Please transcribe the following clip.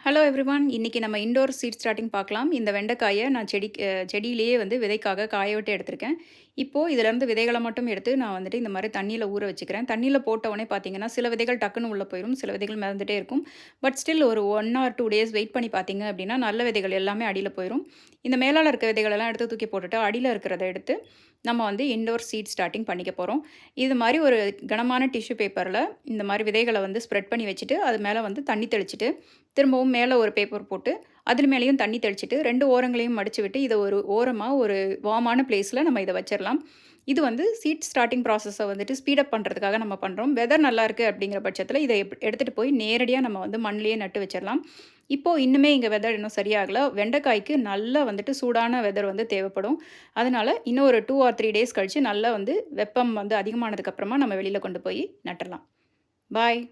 Hello everyone. இன்னைக்கு நம்ம indoor seat starting பார்க்கலாம். இந்த வெண்டைக்காய நான் செடியிலேயே வந்து விதைக்காக காய விட்டு எடுத்திருக்கேன். இப்போ இதிலேருந்து விதைகள மட்டும் எடுத்து நான் வந்துட்டு இந்த மாரி தண்ணீல ஊற வச்சுக்கிறேன். தண்ணீல போட்ட உடனே பார்த்தீங்கன்னா, சில விதைகள் டக்குன்னு உள்ள போயிரும். சில விதைகள் மிதந்துட்டே இருக்கும். பட் ஸ்டில் ஒரு 1 ஆர் 2 டேஸ் வெயிட் பண்ணி பார்த்தீங்க அப்படின்னா, நல்ல விதைகள் எல்லாமே அடியில போயிரும். இந்த மேலால இருக்க விதைகளெல்லாம் எடுத்து தூக்கி போட்டுட்டு, அடியில இருக்கிறத எடுத்து நம்ம வந்து இன்டோர் சீட் ஸ்டார்ட்டிங் பண்ணிக்க போறோம். இது மாரி ஒரு கனமான டிஷ்யூ பேப்பர்ல இந்த மாரி விதைகள வந்து ஸ்ப்ரெட் பண்ணி வச்சுட்டு, அது மேல வந்து தண்ணி தெளிச்சுட்டு, திரும்பவும் மேல ஒரு பேப்பர் போட்டு, அதில் மேலேயும் தண்ணி தெளிச்சுட்டு 2 ஓரங்களையும் மடிச்சு விட்டு, இத ஒரு ஓரமா ஒரு வார்மான பிளேஸ்ல நம்ம இத வச்சிரலாம். இது வந்து சீட் ஸ்டார்ட்டிங் ப்ராசஸ வந்துட்டு ஸ்பீட் அப் பண்றதுக்காக நம்ம பண்றோம். வெதர் நல்லாயிருக்கு அப்படிங்கிற பட்சத்தில இத எடுத்துட்டு போய் நேரடியா நம்ம வந்து மண்ணிலேயே நட்டு வச்சிரலாம். இப்போ இன்னுமே இங்க வெதர் இன்னும் சரியாகல. வெண்டைக்காய்க்கு நல்லா வந்துட்டு சூடான வெதர் வந்து தேவைப்படும். அதனால இன்னும் ஒரு 2 ஆர் 3 டேஸ் கழிச்சு நல்லா வந்து வெப்பம் வந்து அதிகமானதுக்கு அப்புறமா நம்ம வெளியில கொண்டு போய் நட்டுறலாம். பாய்.